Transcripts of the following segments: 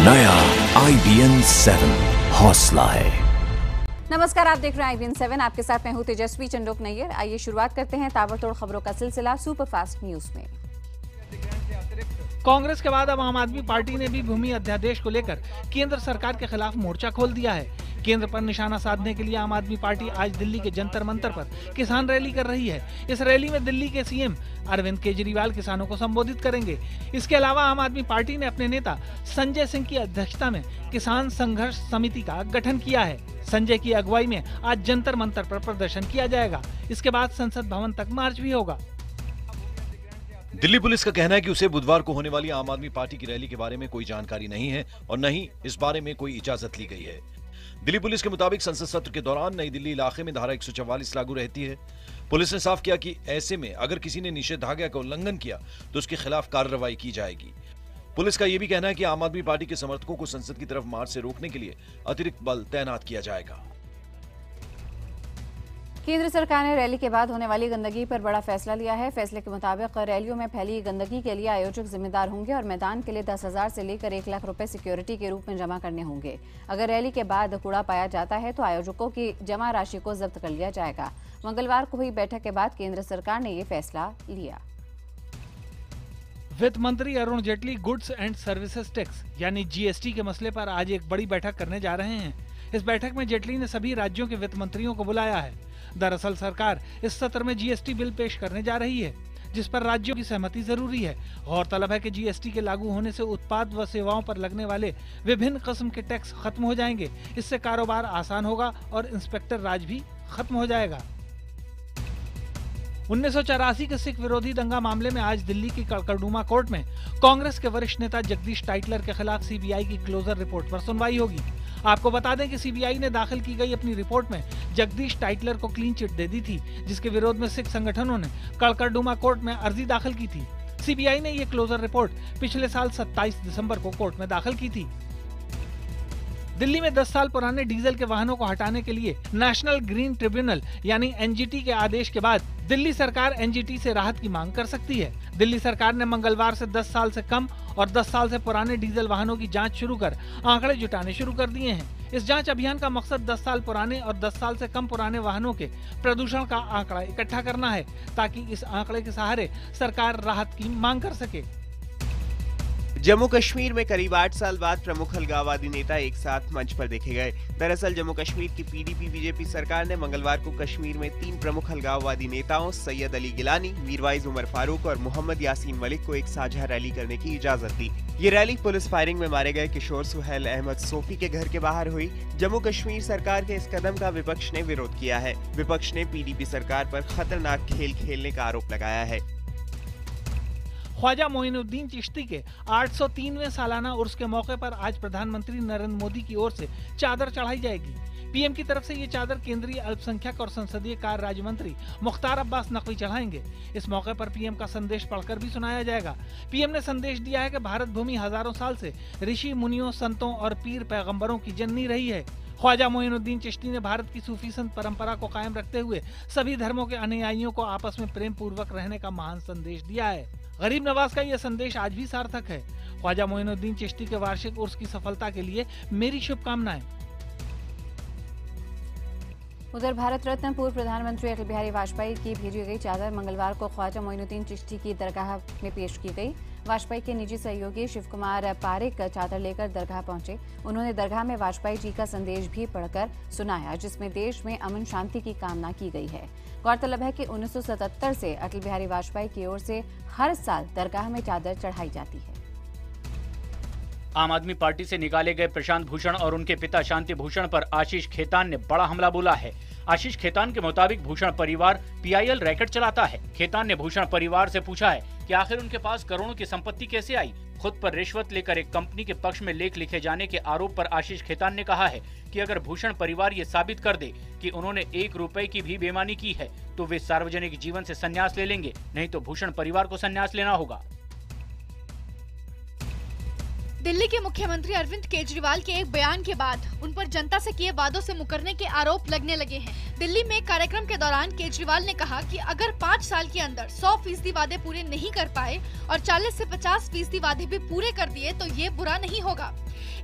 नया IBN 7 हौसला है। नमस्कार, आप देख रहे हैं IBN 7। आपके साथ मैं हूं तेजस्वी चंडोक नैयर। आइए शुरुआत करते हैं ताबड़तोड़ खबरों का सिलसिला सुपरफास्ट न्यूज में। कांग्रेस के बाद अब आम आदमी पार्टी ने भी भूमि अध्यादेश को लेकर केंद्र सरकार के खिलाफ मोर्चा खोल दिया है। केंद्र पर निशाना साधने के लिए आम आदमी पार्टी आज दिल्ली के जंतर मंतर पर किसान रैली कर रही है। इस रैली में दिल्ली के सीएम अरविंद केजरीवाल किसानों को संबोधित करेंगे। इसके अलावा आम आदमी पार्टी ने अपने नेता संजय सिंह की अध्यक्षता में किसान संघर्ष समिति का गठन किया है। संजय की अगुवाई में आज जंतर मंतर पर प्रदर्शन किया जाएगा। इसके बाद संसद भवन तक मार्च भी होगा। दिल्ली पुलिस का कहना है कि उसे बुधवार को होने वाली आम आदमी पार्टी की रैली के बारे में कोई जानकारी नहीं है और न ही इस बारे में कोई इजाजत ली गई है। दिल्ली पुलिस के मुताबिक संसद सत्र के दौरान नई दिल्ली इलाके में धारा 144 लागू रहती है। पुलिस ने साफ किया कि ऐसे में अगर किसी ने निषेधाज्ञा का उल्लंघन किया तो उसके खिलाफ कार्रवाई की जाएगी। पुलिस का यह भी कहना है कि आम आदमी पार्टी के समर्थकों को संसद की तरफ मार्च से रोकने के लिए अतिरिक्त बल तैनात किया जाएगा। केंद्र सरकार ने रैली के बाद होने वाली गंदगी पर बड़ा फैसला लिया है। फैसले के मुताबिक रैलियों में फैली गंदगी के लिए आयोजक जिम्मेदार होंगे और मैदान के लिए 10,000 से लेकर 1 लाख रुपए सिक्योरिटी के रूप में जमा करने होंगे। अगर रैली के बाद कूड़ा पाया जाता है तो आयोजकों की जमा राशि को जब्त कर लिया जाएगा। मंगलवार को हुई बैठक के बाद केंद्र सरकार ने ये फैसला लिया। वित्त मंत्री Arun Jaitley goods and services tax यानी GST के मसले पर आज एक बड़ी बैठक करने जा रहे हैं। इस बैठक में जेटली ने सभी राज्यों के वित्त मंत्रियों को बुलाया है। दरअसल सरकार इस सत्र में GST बिल पेश करने जा रही है, जिस पर राज्यों की सहमति जरूरी है। गौरतलब है कि GST के लागू होने से उत्पाद व सेवाओं पर लगने वाले विभिन्न किस्म के टैक्स खत्म हो जाएंगे। इससे कारोबार आसान होगा और इंस्पेक्टर राज भी खत्म हो जाएगा। 1984 के सिख विरोधी दंगा मामले में आज दिल्ली की कड़कड़डूमा कोर्ट में कांग्रेस के वरिष्ठ नेता जगदीश टाइटलर के खिलाफ CBI की क्लोजर रिपोर्ट पर सुनवाई होगी। आपको बता दें कि CBI ने दाखिल की गई अपनी रिपोर्ट में जगदीश टाइटलर को क्लीन चिट दे दी थी, जिसके विरोध में सिख संगठनों ने कड़कड़डूमा कोर्ट में अर्जी दाखिल की थी। CBI ने ये क्लोजर रिपोर्ट पिछले साल 27 दिसंबर को कोर्ट में दाखिल की थी। दिल्ली में 10 साल पुराने डीजल के वाहनों को हटाने के लिए नेशनल ग्रीन ट्रिब्यूनल यानी NGT के आदेश के बाद दिल्ली सरकार NGT से राहत की मांग कर सकती है। दिल्ली सरकार ने मंगलवार से 10 साल से कम और 10 साल से पुराने डीजल वाहनों की जांच शुरू कर आंकड़े जुटाने शुरू कर दिए हैं। इस जांच अभियान का मकसद 10 साल पुराने और 10 साल से कम पुराने वाहनों के प्रदूषण का आंकड़ा इकट्ठा करना है, ताकि इस आंकड़े के सहारे सरकार राहत की मांग कर सके। जम्मू कश्मीर में करीब 8 साल बाद प्रमुख अलगाववादी नेता एक साथ मंच पर देखे गए। दरअसल जम्मू कश्मीर की PDP बीजेपी सरकार ने मंगलवार को कश्मीर में 3 प्रमुख अलगाववादी नेताओं सैयद अली गिलानी, मीरवाइज उमर फारूक और मोहम्मद यासीन मलिक को एक साझा रैली करने की इजाजत दी। ये रैली पुलिस फायरिंग में मारे गए किशोर सुहेल अहमद सोफी के घर के बाहर हुई। जम्मू कश्मीर सरकार के इस कदम का विपक्ष ने विरोध किया है। विपक्ष ने PDP सरकार पर खतरनाक खेल खेलने का आरोप लगाया है। ख्वाजा मोइनुद्दीन चिश्ती के 803वें सालाना उर्स के मौके पर आज प्रधानमंत्री नरेंद्र मोदी की ओर से चादर चढ़ाई जाएगी। PM की तरफ से ये चादर केंद्रीय अल्पसंख्यक और संसदीय कार्य राज्य मंत्री मुख्तार अब्बास नकवी चढ़ाएंगे। इस मौके पर PM का संदेश पढ़कर भी सुनाया जाएगा। PM ने संदेश दिया है कि भारत भूमि हजारों साल से ऋषि मुनियों, संतों और पीर पैगंबरों की जननी रही है। ख्वाजा मोइनुद्दीन चिश्ती ने भारत की सूफी संत परंपरा को कायम रखते हुए सभी धर्मों के अनुयायियों को आपस में प्रेम पूर्वक रहने का महान संदेश दिया है। गरीब नवाज का यह संदेश आज भी सार्थक है। ख्वाजा मोइनुद्दीन चिश्ती के वार्षिक उर्स की सफलता के लिए मेरी शुभकामनाएं। उधर भारत रत्न पूर्व प्रधानमंत्री अटल बिहारी वाजपेयी की भेजी गई चादर मंगलवार को ख्वाजा मोइनुद्दीन चिश्ती की दरगाह में पेश की गई। वाजपेयी के निजी सहयोगी शिव कुमार पारेख चादर लेकर दरगाह पहुंचे। उन्होंने दरगाह में वाजपेयी जी का संदेश भी पढ़कर सुनाया, जिसमें देश में अमन शांति की कामना की गई है। गौरतलब है कि 1977 से अटल बिहारी वाजपेयी की ओर से हर साल दरगाह में चादर चढ़ाई जाती है। आम आदमी पार्टी से निकाले गए प्रशांत भूषण और उनके पिता शांति भूषण पर आशीष खेतान ने बड़ा हमला बोला है। आशीष खेतान के मुताबिक भूषण परिवार PIL रैकेट चलाता है। खेतान ने भूषण परिवार से पूछा है कि आखिर उनके पास करोड़ों की संपत्ति कैसे आई। खुद पर रिश्वत लेकर एक कंपनी के पक्ष में लेख लिखे जाने के आरोप पर आशीष खेतान ने कहा है कि अगर भूषण परिवार ये साबित कर दे कि उन्होंने 1 रुपए की भी बेईमानी की है तो वे सार्वजनिक जीवन से संन्यास ले लेंगे, नहीं तो भूषण परिवार को संन्यास लेना होगा। दिल्ली के मुख्यमंत्री अरविंद केजरीवाल के एक बयान के बाद उन पर जनता से किए वादों से मुकरने के आरोप लगने लगे हैं। दिल्ली में कार्यक्रम के दौरान केजरीवाल ने कहा कि अगर 5 साल के अंदर 100% वादे पूरे नहीं कर पाए और 40 से 50% वादे भी पूरे कर दिए तो ये बुरा नहीं होगा।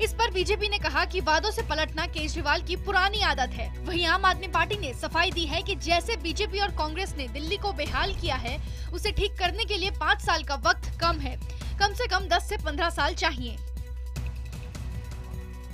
इस पर बीजेपी ने कहा कि वादों से पलटना केजरीवाल की पुरानी आदत है। वहीं आम आदमी पार्टी ने सफाई दी है कि जैसे बीजेपी और कांग्रेस ने दिल्ली को बेहाल किया है, उसे ठीक करने के लिए 5 साल का वक्त कम है, कम से कम 10 से 15 साल चाहिए।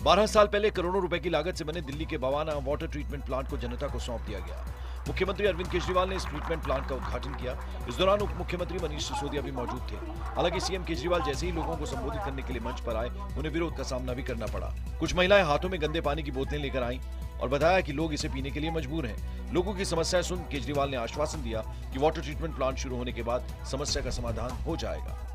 12 साल पहले करोड़ों रुपए की लागत से बने दिल्ली के बवाना वाटर ट्रीटमेंट प्लांट को जनता को सौंप दिया गया। मुख्यमंत्री अरविंद केजरीवाल ने इस ट्रीटमेंट प्लांट का उद्घाटन किया। इस दौरान उप मुख्यमंत्री मनीष सिसोदिया भी मौजूद थे। हालांकि सीएम केजरीवाल जैसे ही लोगों को संबोधित करने के लिए मंच पर आए, उन्हें विरोध का सामना भी करना पड़ा। कुछ महिलाएं हाथों में गंदे पानी की बोतलें लेकर आईं और बताया कि लोग इसे पीने के लिए मजबूर हैं। लोगों की समस्याएं सुन केजरीवाल ने आश्वासन दिया कि वाटर ट्रीटमेंट प्लांट शुरू होने के बाद समस्या का समाधान हो जाएगा।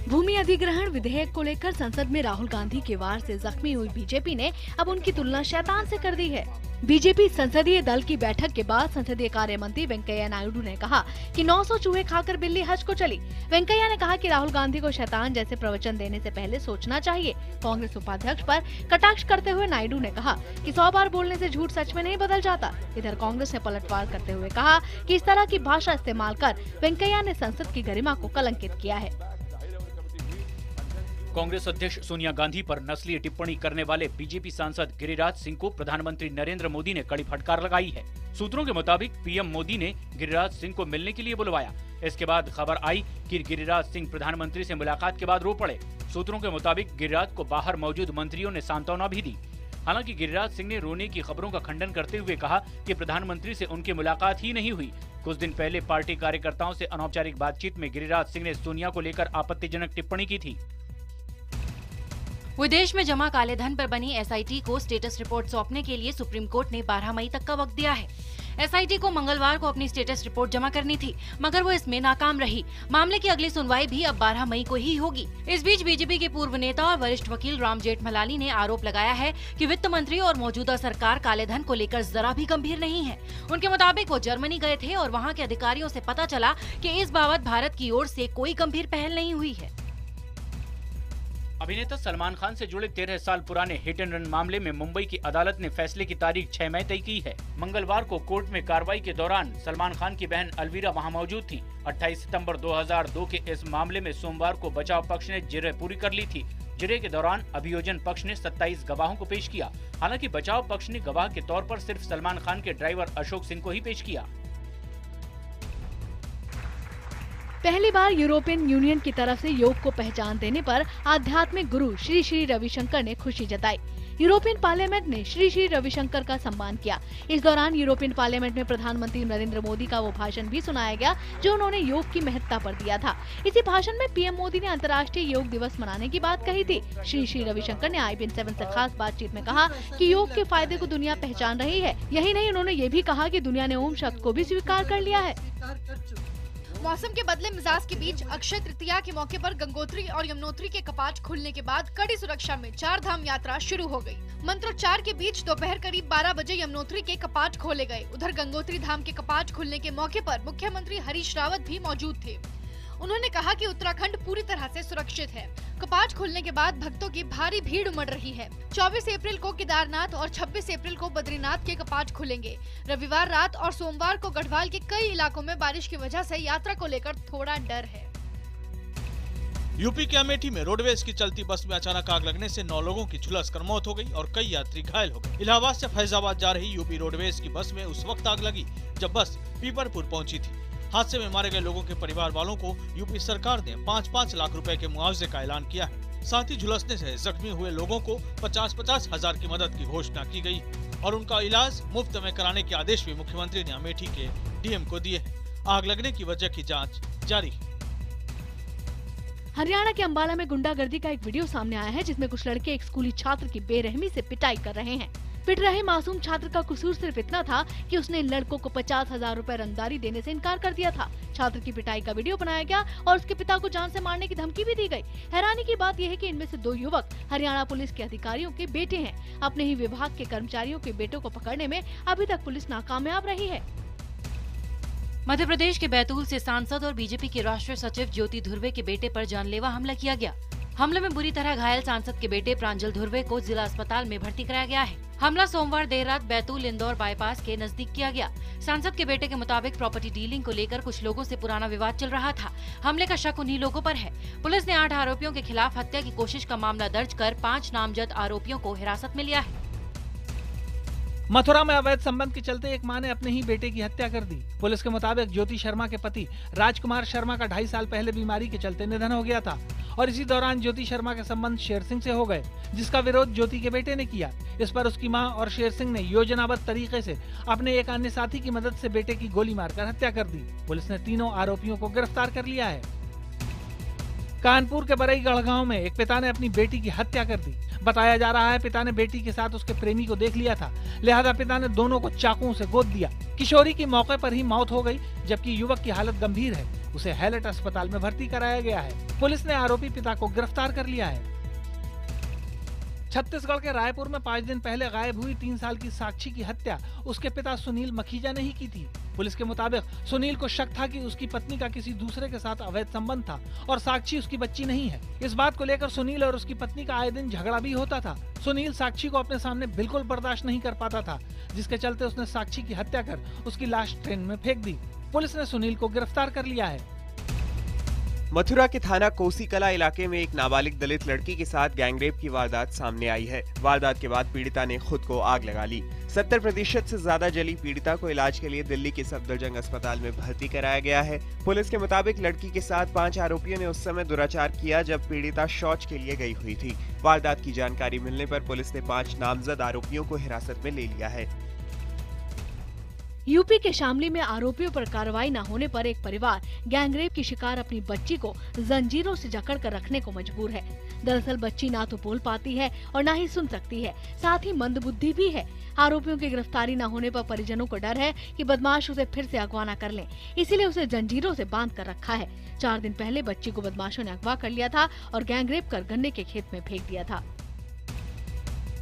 भूमि अधिग्रहण विधेयक को लेकर संसद में राहुल गांधी के वार से जख्मी हुई बीजेपी ने अब उनकी तुलना शैतान से कर दी है। बीजेपी संसदीय दल की बैठक के बाद संसदीय कार्य मंत्री वेंकैया नायडू ने कहा कि 900 चूहे खाकर बिल्ली हज को चली। वेंकैया ने कहा कि राहुल गांधी को शैतान जैसे प्रवचन देने से पहले सोचना चाहिए। कांग्रेस उपाध्यक्ष पर कटाक्ष करते हुए नायडू ने कहा कि 100 बार बोलने से झूठ सच में नहीं बदल जाता। इधर कांग्रेस ने पलटवार करते हुए कहा कि इस तरह की भाषा इस्तेमाल कर वेंकैया ने संसद की गरिमा को कलंकित किया है। कांग्रेस अध्यक्ष सोनिया गांधी पर नस्लीय टिप्पणी करने वाले बीजेपी सांसद गिरिराज सिंह को प्रधानमंत्री नरेंद्र मोदी ने कड़ी फटकार लगाई है। सूत्रों के मुताबिक पीएम मोदी ने गिरिराज सिंह को मिलने के लिए बुलवाया। इसके बाद खबर आई कि गिरिराज सिंह प्रधानमंत्री से मुलाकात के बाद रो पड़े। सूत्रों के मुताबिक गिरिराज को बाहर मौजूद मंत्रियों ने सांत्वना भी दी। हालांकि गिरिराज सिंह ने रोने की खबरों का खंडन करते हुए कहा कि प्रधानमंत्री से उनकी मुलाकात ही नहीं हुई। कुछ दिन पहले पार्टी कार्यकर्ताओं से अनौपचारिक बातचीत में गिरिराज सिंह ने सोनिया को लेकर आपत्तिजनक टिप्पणी की थी। विदेश में जमा काले धन पर बनी एसआईटी को स्टेटस रिपोर्ट सौंपने के लिए सुप्रीम कोर्ट ने 12 मई तक का वक्त दिया है। एसआईटी को मंगलवार को अपनी स्टेटस रिपोर्ट जमा करनी थी, मगर वो इसमें नाकाम रही। मामले की अगली सुनवाई भी अब 12 मई को ही होगी। इस बीच बीजेपी के पूर्व नेता और वरिष्ठ वकील राम जेठमलानी ने आरोप लगाया है कि वित्त मंत्री और मौजूदा सरकार काले धन को लेकर जरा भी गंभीर नहीं है। उनके मुताबिक वो जर्मनी गए थे और वहाँ के अधिकारियों से पता चला कि इस बाबत भारत की ओर से कोई गंभीर पहल नहीं हुई है। अभिनेता सलमान खान से जुड़े 13 साल पुराने हिट एंड रन मामले में मुंबई की अदालत ने फैसले की तारीख 6 मई तय की है। मंगलवार को कोर्ट में कार्रवाई के दौरान सलमान खान की बहन अलवीरा वहां मौजूद थी। 28 सितंबर 2002 के इस मामले में सोमवार को बचाव पक्ष ने जिरह पूरी कर ली थी। जिरह के दौरान अभियोजन पक्ष ने 27 गवाहों को पेश किया। हालांकि बचाव पक्ष ने गवाह के तौर पर सिर्फ सलमान खान के ड्राइवर अशोक सिंह को ही पेश किया। पहली बार यूरोपियन यूनियन की तरफ से योग को पहचान देने पर आध्यात्मिक गुरु श्री श्री रविशंकर ने खुशी जताई। यूरोपियन पार्लियामेंट ने श्री श्री रविशंकर का सम्मान किया। इस दौरान यूरोपियन पार्लियामेंट में प्रधानमंत्री नरेंद्र मोदी का वो भाषण भी सुनाया गया जो उन्होंने योग की महत्ता पर दिया था। इसी भाषण में पीएम मोदी ने अंतर्राष्ट्रीय योग दिवस मनाने की बात कही थी। श्री श्री रविशंकर ने IBN 7 से खास बातचीत में कहा कि योग के फायदे को दुनिया पहचान रही है। यही नहीं, उन्होंने ये भी कहा कि दुनिया ने ओम शब्द को भी स्वीकार कर लिया है। मौसम के बदले मिजाज के बीच अक्षय तृतीया के मौके पर गंगोत्री और यमुनोत्री के कपाट खुलने के बाद कड़ी सुरक्षा में 4 धाम यात्रा शुरू हो गई। मंत्रोच्चार के बीच दोपहर करीब 12 बजे यमुनोत्री के कपाट खोले गए। उधर गंगोत्री धाम के कपाट खुलने के मौके पर मुख्यमंत्री हरीश रावत भी मौजूद थे। उन्होंने कहा कि उत्तराखंड पूरी तरह से सुरक्षित है। कपाट खुलने के बाद भक्तों की भारी भीड़ उमड़ रही है। 24 अप्रैल को केदारनाथ और 26 अप्रैल को बद्रीनाथ के कपाट खुलेंगे। रविवार रात और सोमवार को गढ़वाल के कई इलाकों में बारिश की वजह से यात्रा को लेकर थोड़ा डर है। यूपी के अमेठी में रोडवेज की चलती बस में अचानक आग लगने से 9 लोगों की झुलसकर मौत हो गई और कई यात्री घायल हो गए। इलाहाबाद से फैजाबाद जा रही यूपी रोडवेज की बस में उस वक्त आग लगी जब बस पीपरपुर पहुंची थी। हादसे में मारे गए लोगों के परिवार वालों को यूपी सरकार ने 5-5 लाख रुपए के मुआवजे का ऐलान किया है। साथ ही झुलसने से जख्मी हुए लोगों को 50-50 हजार की मदद की घोषणा की गई और उनका इलाज मुफ्त में कराने के आदेश भी मुख्यमंत्री ने अमेठी के डीएम को दिए। आग लगने की वजह की जांच जारी है। हरियाणा के अंबाला में गुंडागर्दी का एक वीडियो सामने आया है जिसमें कुछ लड़के एक स्कूली छात्र की बेरहमी से पिटाई कर रहे हैं। पिट रहे मासूम छात्र का कसूर सिर्फ इतना था कि उसने इन लड़कों को 50,000 रुपए रंगदारी देने से इनकार कर दिया था। छात्र की पिटाई का वीडियो बनाया गया और उसके पिता को जान से मारने की धमकी भी दी गई। हैरानी की बात यह है कि इनमें से 2 युवक हरियाणा पुलिस के अधिकारियों के बेटे हैं। अपने ही विभाग के कर्मचारियों के बेटों को पकड़ने में अभी तक पुलिस नाकामयाब रही है। मध्य प्रदेश के बैतूल से सांसद और बीजेपी के राष्ट्रीय सचिव ज्योति धुर्वे के बेटे पर जानलेवा हमला किया गया। हमले में बुरी तरह घायल सांसद के बेटे प्रांजल धुर्वे को जिला अस्पताल में भर्ती कराया गया है। हमला सोमवार देर रात बैतूल इंदौर बाईपास के नजदीक किया गया। सांसद के बेटे के मुताबिक प्रॉपर्टी डीलिंग को लेकर कुछ लोगों से पुराना विवाद चल रहा था। हमले का शक उन्हीं लोगों पर है। पुलिस ने 8 आरोपियों के खिलाफ हत्या की कोशिश का मामला दर्ज कर 5 नामजद आरोपियों को हिरासत में लिया है। मथुरा में अवैध संबंध के चलते एक मां ने अपने ही बेटे की हत्या कर दी। पुलिस के मुताबिक ज्योति शर्मा के पति राजकुमार शर्मा का 2.5 साल पहले बीमारी के चलते निधन हो गया था और इसी दौरान ज्योति शर्मा के संबंध शेर सिंह से हो गए, जिसका विरोध ज्योति के बेटे ने किया। इस पर उसकी मां और शेर सिंह ने योजनाबद्ध तरीके से अपने एक अन्य साथी की मदद से बेटे की गोली मारकर हत्या कर दी। पुलिस ने तीनों आरोपियों को गिरफ्तार कर लिया है। कानपुर के बरईगढ़ गांव में एक पिता ने अपनी बेटी की हत्या कर दी। बताया जा रहा है पिता ने बेटी के साथ उसके प्रेमी को देख लिया था, लिहाजा पिता ने दोनों को चाकुओं से गोद दिया। किशोरी की मौके पर ही मौत हो गई, जबकि युवक की हालत गंभीर है। उसे हैलट अस्पताल में भर्ती कराया गया है। पुलिस ने आरोपी पिता को गिरफ्तार कर लिया है। छत्तीसगढ़ के रायपुर में 5 दिन पहले गायब हुई 3 साल की साक्षी की हत्या उसके पिता सुनील मखीजा ने ही की थी। पुलिस के मुताबिक सुनील को शक था कि उसकी पत्नी का किसी दूसरे के साथ अवैध संबंध था और साक्षी उसकी बच्ची नहीं है। इस बात को लेकर सुनील और उसकी पत्नी का आए दिन झगड़ा भी होता था। सुनील साक्षी को अपने सामने बिल्कुल बर्दाश्त नहीं कर पाता था, जिसके चलते उसने साक्षी की हत्या कर उसकी लाश ट्रेन में फेंक दी। पुलिस ने सुनील को गिरफ्तार कर लिया है। मथुरा के थाना कोसीकला इलाके में एक नाबालिग दलित लड़की के साथ गैंगरेप की वारदात सामने आई है। वारदात के बाद पीड़िता ने खुद को आग लगा ली। 70% से ज्यादा जली पीड़िता को इलाज के लिए दिल्ली के सफदरजंग अस्पताल में भर्ती कराया गया है। पुलिस के मुताबिक लड़की के साथ 5 आरोपियों ने उस समय दुराचार किया जब पीड़िता शौच के लिए गई हुई थी। वारदात की जानकारी मिलने पर पुलिस ने 5 नामजद आरोपियों को हिरासत में ले लिया है। यूपी के शामली में आरोपियों पर कार्रवाई न होने पर एक परिवार गैंगरेप की शिकार अपनी बच्ची को जंजीरों से जकड़कर रखने को मजबूर है। दरअसल बच्ची ना तो बोल पाती है और ना ही सुन सकती है, साथ ही मंदबुद्धि भी है। आरोपियों की गिरफ्तारी न होने पर परिजनों को डर है कि बदमाश उसे फिर से अगवा न कर लें, इसीलिए उसे जंजीरों से बांध कर रखा है। 4 दिन पहले बच्ची को बदमाशों ने अगवा कर लिया था और गैंगरेप कर गन्ने के खेत में फेंक दिया था।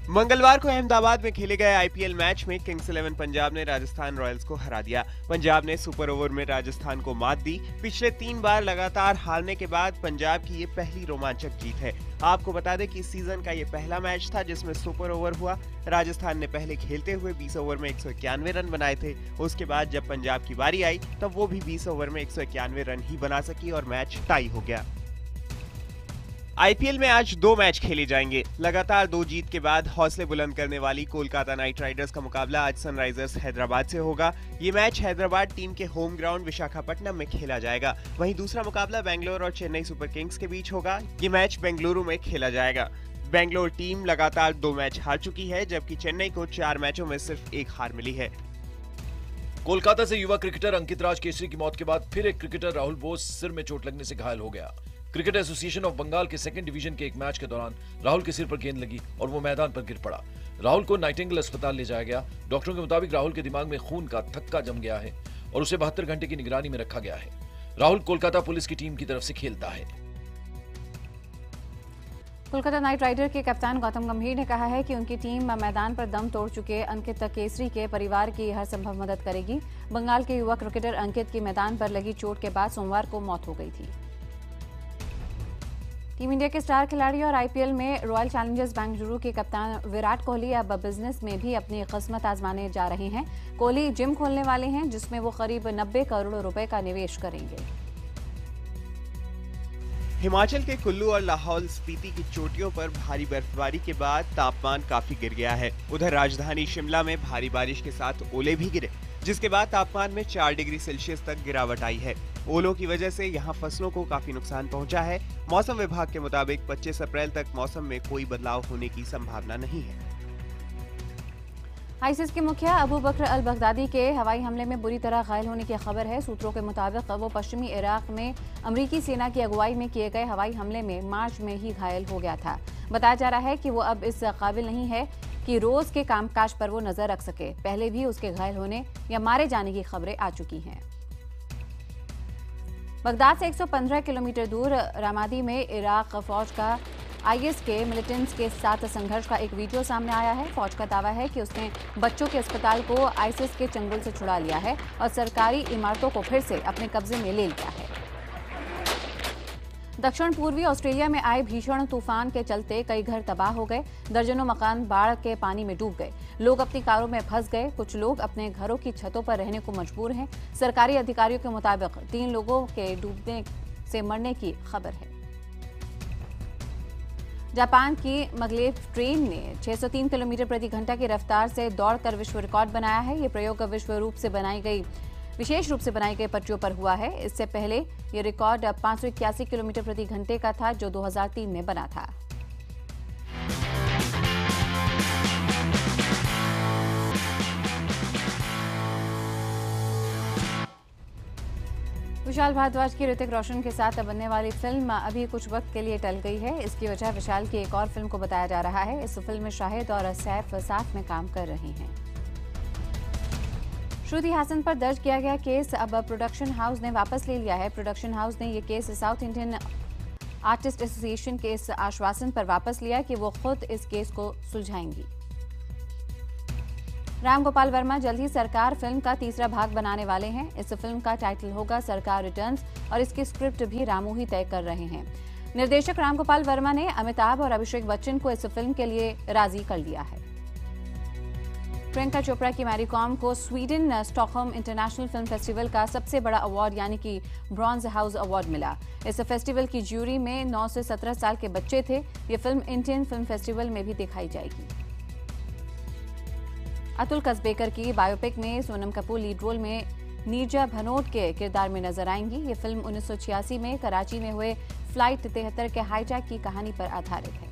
मंगलवार को अहमदाबाद में खेले गए आईपीएल मैच में किंग्स 11 पंजाब ने राजस्थान रॉयल्स को हरा दिया। पंजाब ने सुपर ओवर में राजस्थान को मात दी। पिछले 3 बार लगातार हारने के बाद पंजाब की ये पहली रोमांचक जीत है। आपको बता दें कि इस सीजन का ये पहला मैच था जिसमें सुपर ओवर हुआ। राजस्थान ने पहले खेलते हुए 20 ओवर में 191 रन बनाए थे। उसके बाद जब पंजाब की बारी आई तब वो भी 20 ओवर में 191 रन ही बना सकी और मैच टाई हो गया। आईपीएल में आज 2 मैच खेले जाएंगे। लगातार 2 जीत के बाद हौसले बुलंद करने वाली कोलकाता नाइट राइडर्स का मुकाबला आज सनराइजर्स हैदराबाद से होगा। ये मैच हैदराबाद टीम के होम ग्राउंड विशाखापट्टनम में खेला जाएगा। वहीं दूसरा मुकाबला बेंगलोर और चेन्नई सुपर किंग्स के बीच होगा। ये मैच बेंगलुरु में खेला जाएगा। बेंगलोर टीम लगातार 2 मैच हार चुकी है, जबकि चेन्नई को 4 मैचों में सिर्फ 1 हार मिली है। कोलकाता से युवा क्रिकेटर अंकित राज केसरी की मौत के बाद फिर एक क्रिकेटर राहुल बोस सिर में चोट लगने से घायल हो गया। क्रिकेट एसोसिएशन ऑफ बंगाल के 2nd डिवीजन के एक मैच के दौरान राहुल के सिर पर गेंद लगी और वो मैदान पर गिर पड़ा। राहुल को नाइटिंगेल अस्पताल ले जाया गया। डॉक्टरों के मुताबिक राहुल के दिमाग में खून का थक्का जम गया है और उसे 72 घंटे की निगरानी में रखा गया है। राहुल कोलकाता पुलिस की टीम की तरफ से खेलता है। कोलकाता नाइट राइडर के कप्तान गौतम गंभीर ने कहा है कि उनकी टीम मैदान पर दम तोड़ चुके अंकित केसरी के परिवार की हर संभव मदद करेगी। बंगाल के युवा क्रिकेटर अंकित की मैदान पर लगी चोट के बाद सोमवार को मौत हो गई थी। टीम इंडिया के स्टार खिलाड़ी और आईपीएल में रॉयल चैलेंजर्स बेंगलुरु के कप्तान विराट कोहली अब बिजनेस में भी अपनी किस्मत आजमाने जा रहे हैं। कोहली जिम खोलने वाले हैं जिसमें वो करीब 90 करोड़ रुपए का निवेश करेंगे। हिमाचल के कुल्लू और लाहौल स्पीति की चोटियों पर भारी बर्फबारी के बाद तापमान काफी गिर गया है। उधर राजधानी शिमला में भारी बारिश के साथ ओले भी गिरे, जिसके बाद तापमान में 4 डिग्री सेल्सियस तक गिरावट आई है। ओलों की वजह से यहां फसलों को काफी नुकसान पहुंचा है। मौसम विभाग के मुताबिक 25 अप्रैल तक मौसम में कोई बदलाव होने की संभावना नहीं है। आईसिस के मुखिया अबू बकर अल बगदादी के हवाई हमले में बुरी तरह घायल होने की खबर है। सूत्रों के मुताबिक वो पश्चिमी इराक में अमरीकी सेना की अगुवाई में किए गए हवाई हमले में मार्च में ही घायल हो गया था। बताया जा रहा है कि वो अब इस काबिल नहीं है कि रोज के कामकाज पर वो नजर रख सके। पहले भी उसके घायल होने या मारे जाने की खबरें आ चुकी हैं। बगदाद से 115 किलोमीटर दूर रामादी में इराक फौज का आईएस के मिलिटेंट्स के साथ संघर्ष का एक वीडियो सामने आया है। फौज का दावा है कि उसने बच्चों के अस्पताल को आईसिस के चंगुल से छुड़ा लिया है और सरकारी इमारतों को फिर से अपने कब्जे में ले लिया है। दक्षिण पूर्वी ऑस्ट्रेलिया में आए भीषण तूफान के चलते कई घर तबाह हो गए। दर्जनों मकान बाढ़ के पानी में डूब गए। लोग अपनी कारों में फंस गए। कुछ लोग अपने घरों की छतों पर रहने को मजबूर हैं। सरकारी अधिकारियों के मुताबिक 3 लोगों के डूबने से मरने की खबर है। जापान की मगलेव ट्रेन ने 603 किलोमीटर प्रति घंटा की रफ्तार से दौड़कर विश्व रिकॉर्ड बनाया है। ये प्रयोग विशेष रूप से बनाई गई पटरियों पर हुआ है। इससे पहले ये रिकॉर्ड 581 किलोमीटर प्रति घंटे का था, जो 2003 में बना था। विशाल भारद्वाज की ऋतिक रोशन के साथ बनने वाली फिल्म अभी कुछ वक्त के लिए टल गई है। इसकी वजह विशाल की एक और फिल्म को बताया जा रहा है। इस फिल्म में शाहिद और सैफ साथ में काम कर रहे हैं। श्रुति हासन पर दर्ज किया गया केस अब प्रोडक्शन हाउस ने वापस ले लिया है। प्रोडक्शन हाउस ने ये case south Indian artist association के इस आश्वासन पर वापस लिया कि वो खुद इस केस को सुलझाएंगी। राम गोपाल वर्मा जल्द ही सरकार फिल्म का तीसरा भाग बनाने वाले हैं। इस फिल्म का टाइटल होगा सरकार रिटर्न्स और इसकी स्क्रिप्ट भी रामू ही तय कर रहे हैं। निर्देशक राम गोपाल वर्मा ने अमिताभ और अभिषेक बच्चन को इस फिल्म के लिए राजी कर लिया है। प्रियंका चोपड़ा की मैरी कॉम को Sweden Stockholm international film festival का सबसे बड़ा अवार्ड यानी कि ब्रॉन्ज हाउस अवार्ड मिला। इस फेस्टिवल की ज्यूरी में 9 से 17 साल के बच्चे थे। ये फिल्म इंडियन फिल्म फेस्टिवल में भी दिखाई जाएगी। अतुल कसबेकर की बायोपिक में सोनम कपूर लीड रोल में नीरजा भनोट के किरदार में नजर आएंगी। ये फिल्म 1986 में कराची में हुए फ्लाइट 73 के हाईजैक की कहानी पर आधारित है।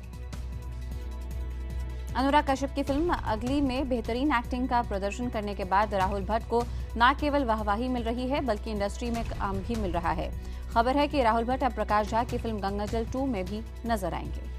अनुराग कश्यप की फिल्म अगली में बेहतरीन एक्टिंग का प्रदर्शन करने के बाद राहुल भट्ट को न केवल वाहवाही मिल रही है बल्कि इंडस्ट्री में काम भी मिल रहा है। खबर है कि राहुल भट्ट अब प्रकाश झा की फिल्म गंगाजल 2 में भी नजर आएंगे।